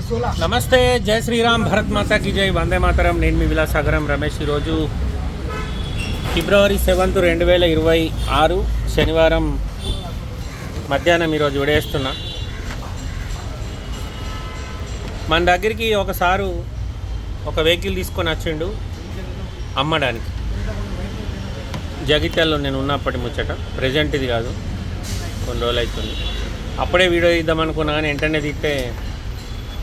నమస్తే, జై శ్రీరామ్, భరత్ మాతా की జై, వందే మాతరం. నేను మీ విలాసాగరం రమేష్. ఈరోజు ఫిబ్రవరి 7, 2026 శనివారం మధ్యాహ్నం ఈరోజు విడేస్తున్నా. మన దగ్గరికి ఒకసారి ఒక వెహికల్ తీసుకొని వచ్చిండు అమ్మడానికి. జగిత్యాలలో నేను ఉన్నప్పటి ముచ్చట, ప్రజెంట్ ఇది కాదు, కొన్ని రోజులు అవుతుంది. అప్పుడే వీడియో తీద్దాం అనుకున్నా కానీ వెంటనే తీస్తే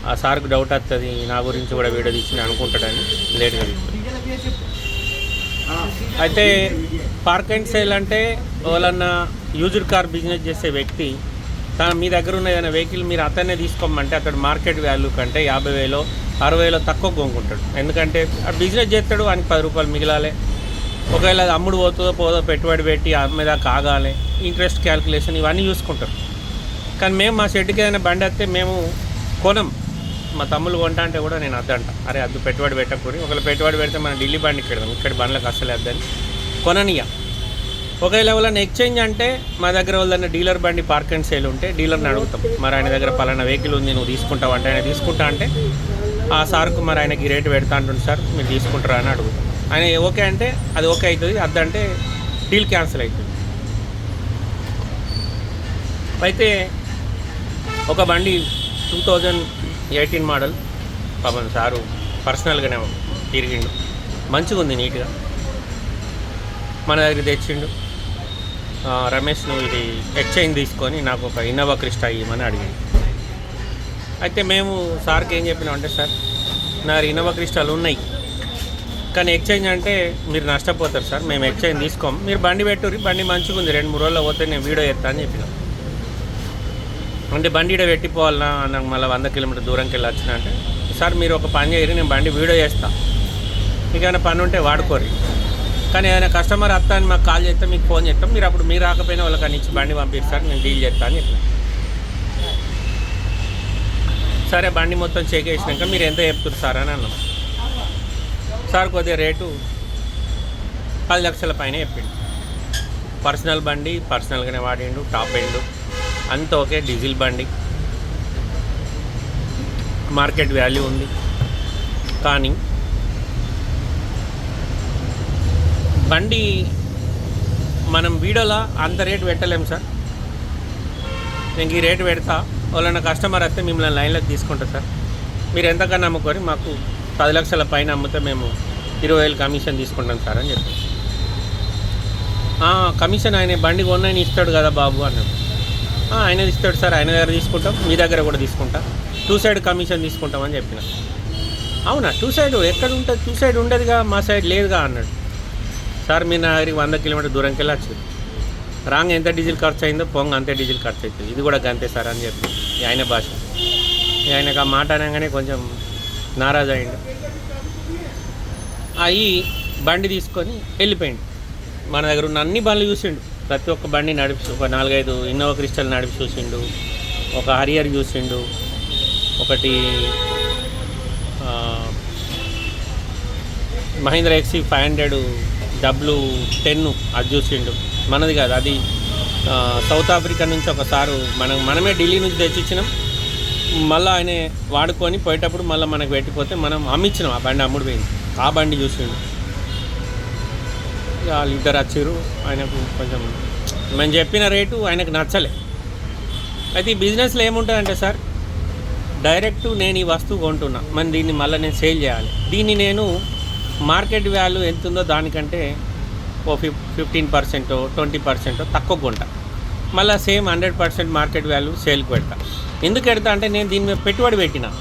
ఆ సార్కు డౌట్ వస్తుంది, నా గురించి కూడా వీడియో తీసి అనుకుంటాడని లేట్గా తీస్తుంది. అయితే పార్క్ అండ్ సేల్ అంటే ఎవరన్నా యూజ్డ్ కార్ బిజినెస్ చేసే వ్యక్తి మీ దగ్గర ఉన్న ఏదైనా వెహికల్ మీరు అతన్నే తీసుకోమంటే అతడు మార్కెట్ వాల్యూ కంటే 50,000, 60,000 తక్కువ కొనుక్కుంటాడు. ఎందుకంటే ఆ బిజినెస్ చేస్తాడు, వానికి 10 రూపాయలు మిగిలాలి. ఒకవేళ అది అమ్ముడు పోదో పెట్టుబడి పెట్టి అమ్మేదాకా ఆగాలి, ఇంట్రెస్ట్ క్యాల్కులేషన్ ఇవన్నీ చూసుకుంటారు. కానీ మేము మా షెడ్కి ఏదైనా బండి వస్తే మేము కొనం. మా తమ్ముళ్ళు కొంటా అంటే కూడా నేను అద్దంట, అరే అద్దు పెట్టుబడి పెట్టకూడదు, ఒకవేళ పెట్టుబడి పెడితే మనం ఢిల్లీ బండికి పెడదాం, ఇక్కడ బండ్లకు అస్సలే వద్దని కొననియా. ఒకవేళ ఎవరైనా ఎక్స్చేంజ్ అంటే మా దగ్గర వాళ్ళన్న డీలర్ బండి పార్క్ అండ్ సేల్ ఉంటే డీలర్ని అడుగుతాం, మరి ఆయన దగ్గర పలానా వెహికల్ ఉంది, నువ్వు తీసుకుంటావు అంటే ఆయన తీసుకుంటా అంటే ఆ సార్కు మరి ఆయనకి రేటు పెడతా అంటుంది, సార్ మీరు తీసుకుంటారా అని అడుగుతాం. ఆయన ఓకే అంటే అది ఓకే అవుతుంది, అద్దంటే డీల్ క్యాన్సిల్ అవుతుంది. అయితే ఒక బండి 2018 మోడల్, పాపం సారు పర్సనల్గానే తిరిగిండు, మంచిగా ఉంది, నీట్గా మన దగ్గర తెచ్చిండు. రమేష్ నువ్వు ఇది ఎక్స్చేంజ్ తీసుకొని నాకు ఒక ఇన్నోవా క్రిస్టా ఇవ్వమని అడిగిండు. అయితే మేము సార్కి ఏం చెప్పినామంటే, సార్ నా ఇన్నోవా క్రిస్టాలు ఉన్నాయి కానీ ఎక్స్చేంజ్ అంటే మీరు నష్టపోతారు సార్, మేము ఎక్స్చేంజ్ తీసుకోము, మీరు బండి పెట్టుర్రి, బండి మంచిగా ఉంది, 2-3 రోజుల్లో పోతే నేను వీడియో చేస్తా అని చెప్పినాం. అంటే బండి ఇక్కడ పెట్టిపోవాలన్నా నాకు మళ్ళీ 100 కిలోమీటర్ దూరంకి వెళ్ళి వచ్చిన అంటే, సార్ మీరు ఒక పని చేయరు, నేను బండి వీడియో చేస్తాను, మీకు ఏమైనా పని ఉంటే వాడుకోరు, కానీ ఏదైనా కస్టమర్ వస్తా అని మాకు కాల్ చేస్తే మీకు ఫోన్ చేస్తాం, మీరు అప్పుడు మీరు రాకపోయినా వాళ్ళకి అని ఇచ్చి బండి పంపిస్తారు, సార్ నేను డీల్ చేస్తాను అని చెప్పిన. సరే బండి మొత్తం చెక్ చేసినాక మీరు ఎంత చెప్తారు సార్ అని అన్నాం. సార్ కొద్దిగా రేటు 10 లక్షల పైన చెప్పిండు. పర్సనల్ బండి, పర్సనల్గానే వాడిండు, టాప్ ఎండ్ అంత ఓకే, డీజిల్ బండి, మార్కెట్ వాల్యూ ఉంది. కానీ బండి మనం వీడియోలో అంత రేటు పెట్టలేము సార్, నేను ఈ రేటు పెడతా, వాళ్ళన్న కస్టమర్ వస్తే మిమ్మల్ని లైన్లోకి తీసుకుంటా సార్, మీరు ఎంతకన్నా అమ్ముకొని మాకు 10 లక్షల పైన అమ్మితే మేము 20,000 కమిషన్ తీసుకుంటాం సార్ అని చెప్పి. కమిషన్ ఆయన బండి కొన్నాయని ఇస్తాడు కదా బాబు అన్నాడు. ఆయన ఇస్తాడు సార్, ఆయన దగ్గర తీసుకుంటాం, మీ దగ్గర కూడా తీసుకుంటా, 2 సైడ్ కమిషన్ తీసుకుంటామని చెప్పిన. అవునా 2 సైడ్ ఎక్కడ ఉంటుంది, 2 సైడ్ ఉండదుగా, మా సైడ్ లేదుగా అన్నాడు. సార్ మీరు నా దగ్గరికి 100 కిలోమీటర్ దూరంకి వెళ్ళి వచ్చింది, రాంగ్ ఎంత డీజిల్ ఖర్చు అయిందో పొంగ అంతే డీజిల్ ఖర్చు అవుతుంది, ఇది కూడా గంతే సార్ అని చెప్పి ఆయన భాష. ఆయనకు ఆ మాట అనగానే కొంచెం నారాజు అయిండు. అవి బండి తీసుకొని వెళ్ళిపోయిండు. మన దగ్గర ఉన్న అన్ని బండ్లు చూసిండు, ప్రతి ఒక్క బండి నడిపి, ఒక 4-5 ఇన్నోవా క్రిస్టల్ నడిపి చూసిండు, ఒక హరియర్ చూసిండు, ఒకటి మహీంద్రా XC500 W10 అది చూసిండు, మనది కాదు అది, సౌత్ ఆఫ్రికా నుంచి ఒకసారి మనమే ఢిల్లీ నుంచి తెచ్చిచ్చినాం, మళ్ళీ ఆయన వాడుకొని పోయేటప్పుడు మళ్ళీ మనకు పెట్టిపోతే మనం అమ్మిచ్చినాం, ఆ బండి అమ్ముడు పోయింది, ఆ బండి చూసిండు. వాళ్ళు ఇద్దరు వచ్చారు, ఆయనకు కొంచెం మేము చెప్పిన రేటు ఆయనకు నచ్చలే. అయితే ఈ బిజినెస్లో ఏముంటుందంటే సార్, డైరెక్ట్ నేను ఈ వస్తువు కొంటున్నా, మరి దీన్ని మళ్ళీ నేను సేల్ చేయాలి, దీన్ని నేను మార్కెట్ వాల్యూ ఎంత ఉందో దానికంటే ఓ 15%, 20% తక్కువ కొంటా, మళ్ళీ సేమ్ 100% మార్కెట్ వాల్యూ సేల్కి పెడతా. ఎందుకు పెడతా అంటే నేను దీని మీద పెట్టుబడి పెట్టినా,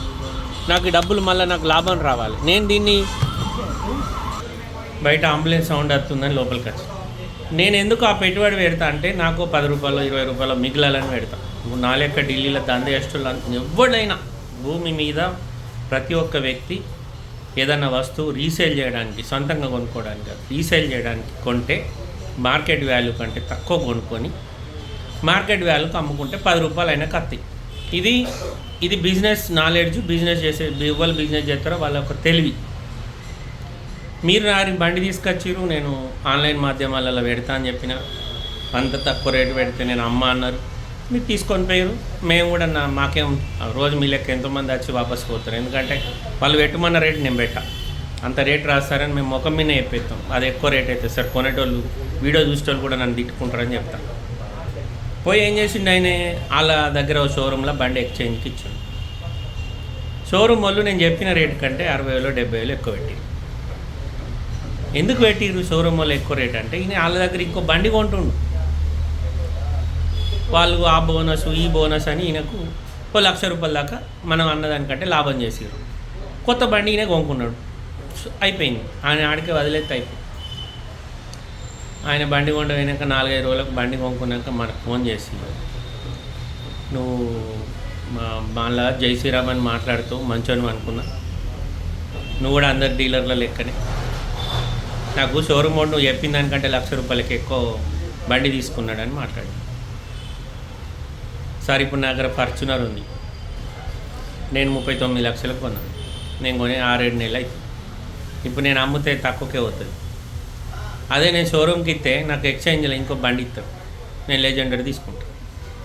నాకు డబ్బులు మళ్ళీ నాకు లాభం రావాలి, నేను దీన్ని బయట అంబులెన్స్ సౌండ్ వస్తుందని లోపలికి వచ్చి నేను ఎందుకు ఆ పెట్టుబడి పెడతా అంటే నాకు 10 రూపాయలు 20 రూపాయలు మిగిలాలని పెడతా. నా లెక్క ఢిల్లీలో దందేస్తులు ఎవడైనా భూమి మీద ప్రతి ఒక్క వ్యక్తి ఏదైనా వస్తువు రీసేల్ చేయడానికి, సొంతంగా కొనుక్కోవడానికి కాదు, రీసేల్ చేయడానికి కొంటే మార్కెట్ వాల్యూ కంటే తక్కువ కొనుక్కొని మార్కెట్ వాల్యూకి అమ్ముకుంటే 10 రూపాయలు అయినా కత్తి. ఇది బిజినెస్ నాలెడ్జ్, బిజినెస్ చేసే ఎవరు బిజినెస్ చేస్తారో వాళ్ళ ఒక తెలివి. మీరు నారి బండి తీసుకొచ్చిరు, నేను ఆన్లైన్ మాధ్యమాలలో పెడతా అని చెప్పిన, అంత తక్కువ రేటు పెడితే నేను అమ్మ అన్నారు, మీరు తీసుకొని పోయారు. మేము కూడా మాకేం రోజు మీ లెక్క ఎంతోమంది వచ్చి వాపస్ పోతారు, ఎందుకంటే వాళ్ళు పెట్టమన్న రేట్ నేను పెట్టా, అంత రేట్ రాస్తారని మేము ముఖం మీద చెప్పేస్తాం. అది ఎక్కువ రేట్ అయితే సార్ కొనేటోళ్ళు వీడియో చూసేటోళ్ళు కూడా నన్ను తిట్టుకుంటారని చెప్తాను. పోయి ఏం చేసిండు ఆయన, వాళ్ళ దగ్గర షోరూంలో బండి ఎక్స్చేంజ్కి ఇచ్చాడు. షోరూమ్ వాళ్ళు నేను చెప్పిన రేటు కంటే 60,000 70,000 ఎక్కువ పెట్టిరు. ఎందుకు పెట్టిరు షోరూమ్ వాళ్ళు ఎక్కువ రేట్ అంటే, ఈయన వాళ్ళ దగ్గర ఇంకో బండి కొంటుండు. వాళ్ళు ఆ బోనస్ ఈ బోనస్ అని ఈయనకు ₹1,00,000 దాకా మనం అన్నదానికంటే లాభం చేసారు. కొత్త బండి ఈయన కొనుక్కున్నాడు, అయిపోయింది. ఆయన ఆడికి వదిలేస్తే అయిపోయింది. ఆయన బండి కొండ పోయినాక 4-5 రోజులకు బండి కొనుక్కున్నాక మనకు ఫోన్ చేసి, నువ్వు మళ్ళా జై శ్రీరామ్ అని మాట్లాడుతూ మంచోని అనుకున్నా, నువ్వు కూడా అందరు డీలర్ల లెక్కనే, నాకు షోరూమ్ వాడు నువ్వు చెప్పిన దానికంటే ₹1,00,000 ఎక్కువ బండి తీసుకున్నాడని మాట్లాడి. సార్ ఇప్పుడు నా దగ్గర ఫార్చునర్ ఉంది, నేను 39 లక్షలకు కొన్నాను, నేను కొని 6-7 నెలలు అవుతుంది. ఇప్పుడు నేను అమ్మితే తక్కువకే అవుతుంది. అదే నేను షోరూమ్కి ఇస్తే నాకు ఎక్స్చేంజ్లో ఇంకో బండి ఇస్తారు, నేను లెజెండరీ తీసుకుంటాను.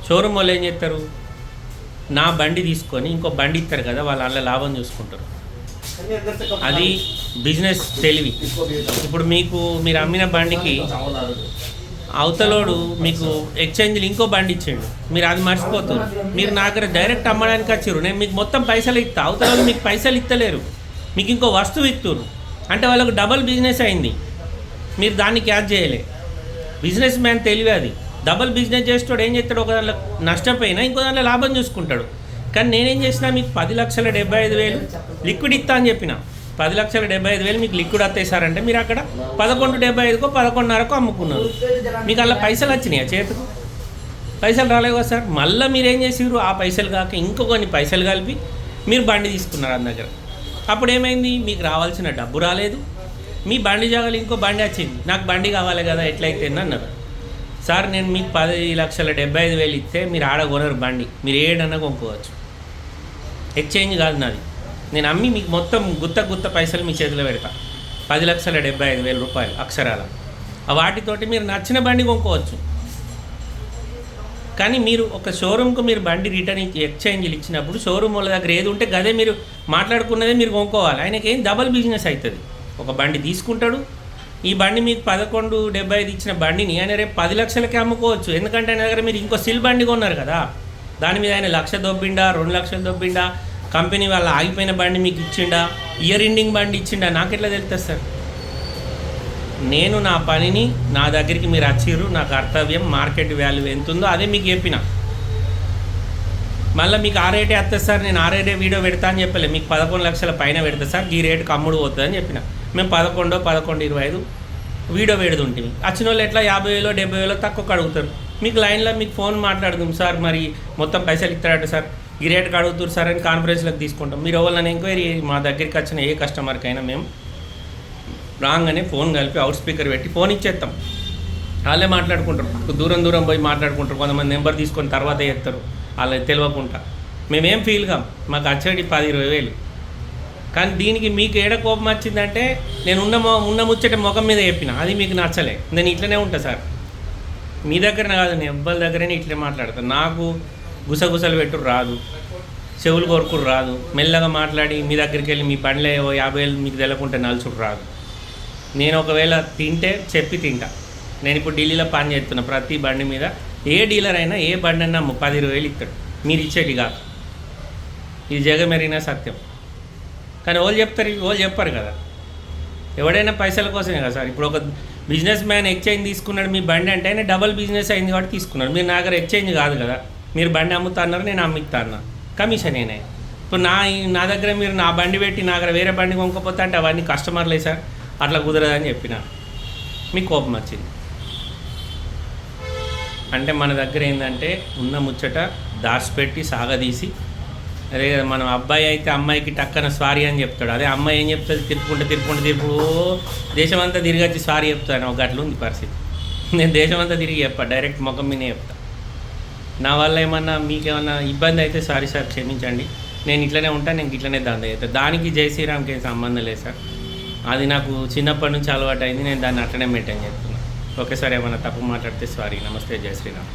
షోరూమ్ వాళ్ళు ఏం చేస్తారు, నా బండి తీసుకొని ఇంకో బండి ఇస్తారు కదా, వాళ్ళు అలా లాభం చూసుకుంటారు. అది బిజినెస్ తెలివి. ఇప్పుడు మీరు అమ్మిన బండికి అవతలోడు మీకు ఎక్స్చేంజ్లు ఇంకో బండి ఇచ్చాడు, మీరు అది మర్చిపోతారు. మీరు నా దగ్గర డైరెక్ట్ అమ్మడానికి వచ్చారు, నేను మీకు మొత్తం పైసలు ఇస్తా, అవతలోడు మీకు పైసలు ఇస్తలేరు, మీకు ఇంకో వస్తువు ఇస్తారు అంటే వాళ్ళకు డబల్ బిజినెస్ అయింది. మీరు దాన్ని క్యాచ్ చేయలే. బిజినెస్ మ్యాన్ తెలివి అది. డబల్ బిజినెస్ చేస్తాడు, ఏం చేస్తాడు, ఒక దాంట్లో నష్టపోయినా ఇంకో దాంట్లో లాభం చూసుకుంటాడు. కానీ నేనేం చేసినా, మీకు 10,75,000 లిక్విడ్ ఇస్తా అని చెప్పిన. 10,75,000 మీకు లిక్విడ్ వస్తాయి సార్ అంటే, మీరు అక్కడ 11,75,000కో 11,500కో అమ్ముకున్నారు. మీకు అలా పైసలు వచ్చినాయా చేతికి? పైసలు రాలేవు కదా సార్. మళ్ళీ మీరు ఏం చేసారు, ఆ పైసలు కాక ఇంకో కొన్ని పైసలు కలిపి మీరు బండి తీసుకున్నారు అందరి దగ్గర. అప్పుడు ఏమైంది, మీకు రావాల్సిన డబ్బు రాలేదు, మీ బండి జాగాలి ఇంకో బండి వచ్చింది, నాకు బండి కావాలి కదా ఎట్లయితే అన్నారు. సార్ నేను మీకు 10,75,000 ఇస్తే మీరు ఆడ కొనరు బండి, మీరు ఏడన్నా కొనుక్కోవచ్చు, ఎక్స్చేంజ్ కాదు నాది. నేను అమ్మి మీకు మొత్తం గుత్త పైసలు మీ చేతిలో పెడతా, 10,75,000 అక్షరాల. వాటితోటి మీరు నచ్చిన బండి కొనుక్కోవచ్చు. కానీ మీరు ఒక షోరూమ్కు మీరు బండి రిటర్న్ ఎక్స్చేంజ్లు ఇచ్చినప్పుడు షోరూమ్ వాళ్ళ దగ్గర ఏది ఉంటే గదే మీరు మాట్లాడుకున్నదే మీరు కొనుక్కోవాలి. ఆయనకి ఏం డబల్ బిజినెస్ అవుతుంది. ఒక బండి తీసుకుంటాడు, ఈ బండి మీకు 11,75,000 ఇచ్చిన బండిని ఆయన రేపు 10 లక్షలకే అమ్ముకోవచ్చు. ఎందుకంటే ఆయన దగ్గర మీరు ఇంకో సిల్ బండి కొన్నారు కదా, దాని మీద ఆయన 1,00,000 దొబ్బిండా, 2,00,000 దొబ్బిండా, కంపెనీ వాళ్ళ ఆగిపోయిన బండి మీకు ఇచ్చిండా, ఇయర్ ఎండింగ్ బండి ఇచ్చిండా, నాకెట్లా తెలుస్తుంది సార్? నేను నా పనిని నా దగ్గరికి మీరు వచ్చిర్రు, నా కర్తవ్యం మార్కెట్ వాల్యూ ఎంత ఉందో అదే మీకు చెప్పిన. మళ్ళీ మీకు ఆ రేటే వస్తుంది సార్, నేను ఆ రేటే వీడియో పెడతా అని చెప్పలే, మీకు 11 లక్షల పైన పెడతా సార్, ఈ రేటుకి అమ్ముడు పోతుందని చెప్పిన. మేము 11-11.25 వీడియో పెడుతుంటుంది. వచ్చిన వాళ్ళు ఎట్లా 50,000 70,000 తక్కువ అడుగుతారు. మీకు లైన్లో మీకు ఫోన్ మాట్లాడుతాం, సార్ మరి మొత్తం పైసలు ఇస్తారట సార్, ఈ రేటుకి అడుగుతారు సార్ అని కాన్ఫరెన్స్లోకి తీసుకుంటాం. మీరు ఎవరిని ఎంక్వైరీ మా దగ్గరికి వచ్చిన ఏ కస్టమర్కైనా మేము రాగానే ఫోన్ కలిపి అవుట్ స్పీకర్ పెట్టి ఫోన్ ఇచ్చేస్తాం. వాళ్ళే మాట్లాడుకుంటారు, దూరం పోయి మాట్లాడుకుంటారు. కొంతమంది నెంబర్ తీసుకొని తర్వాత చేస్తారు వాళ్ళకి తెలియకుండా. మేమేం ఫీల్ కాం, మాకు వచ్చేటి 10-20,000. కానీ దీనికి మీకు ఏడ కోపం వచ్చిందంటే, నేను ఉన్న ముచ్చట ముఖం మీద చెప్పిన, అది మీకు నచ్చలే. నేను ఇట్లనే ఉంటా సార్, మీ దగ్గర కాదు, నేను ఎవ్వరి దగ్గరనే ఇట్లే మాట్లాడతాను. నాకు గుసగుసలు పెట్టుడు రాదు, చెవులు కొరుకుడు రాదు, మెల్లగా మాట్లాడి మీ దగ్గరికి వెళ్ళి మీ బండ్లో 50,000 మీకు తెలకుంటే నలుచుడు రాదు. నేను ఒకవేళ తింటే చెప్పి తింటా. నేను ఇప్పుడు ఢిల్లీలో పని చేస్తున్నా, ప్రతి బండి మీద ఏ డీలర్ అయినా ఏ బండి అన్నా 10-20,000 ఇస్తాడు, మీరు ఇచ్చేటి కాదు. ఇది జగమెరిగిన సత్యం. కానీ వాళ్ళు చెప్తారు, వాళ్ళు చెప్పారు కదా, ఎవడైనా పైసల కోసమే కదా సార్. ఇప్పుడు ఒక బిజినెస్ మ్యాన్ ఎక్స్చేంజ్ తీసుకున్నాడు మీ బండి అంటే, ఆయన డబల్ బిజినెస్ అయింది కాబట్టి తీసుకున్నాడు. మీరు నా దగ్గర ఎక్స్చేంజ్ కాదు కదా, మీరు బండి అమ్ముతా అన్నారు, నేను అమ్మిస్తా అన్నా, కమిషన్ ఏనే. ఇప్పుడు నా దగ్గర మీరు నా బండి పెట్టి నా దగ్గర వేరే బండి కొనుక్కోపోతా అంటే అవన్నీ కస్టమర్లే సార్, అట్లా కుదరదని చెప్పిన. మీకు కోపం వచ్చింది. అంటే మన దగ్గర ఏంటంటే ఉన్న ముచ్చట దాచిపెట్టి సాగదీసి, అదే కదా మనం అబ్బాయి అయితే అమ్మాయికి టక్కన సారీ అని చెప్తాడు, అదే అమ్మాయి ఏం చెప్తుంది, తిరుపుకుంటూ దేశమంతా తిరిగి వచ్చి సారీ చెప్తాను. ఒక అట్లా ఉంది పరిస్థితి. నేను దేశమంతా తిరిగి చెప్పా, డైరెక్ట్ ముఖం మీదే చెప్తా. నా వల్ల ఏమన్నా మీకేమన్నా ఇబ్బంది అయితే సారీ సార్ క్షమించండి, నేను ఇట్లనే ఉంటాను, నేను ఇట్లనే దండ అవుతాను. దానికి జై శ్రీరామ్కి ఏం సంబంధం లేదు సార్, అది నాకు చిన్నప్పటి నుంచి అలవాటు అయింది, నేను దాన్ని అట్లనే మెయింటైన్ చేస్తున్నాను. ఓకే సార్, ఏమన్నా తప్పు మాట్లాడితే సారీ. నమస్తే, జై శ్రీరామ్.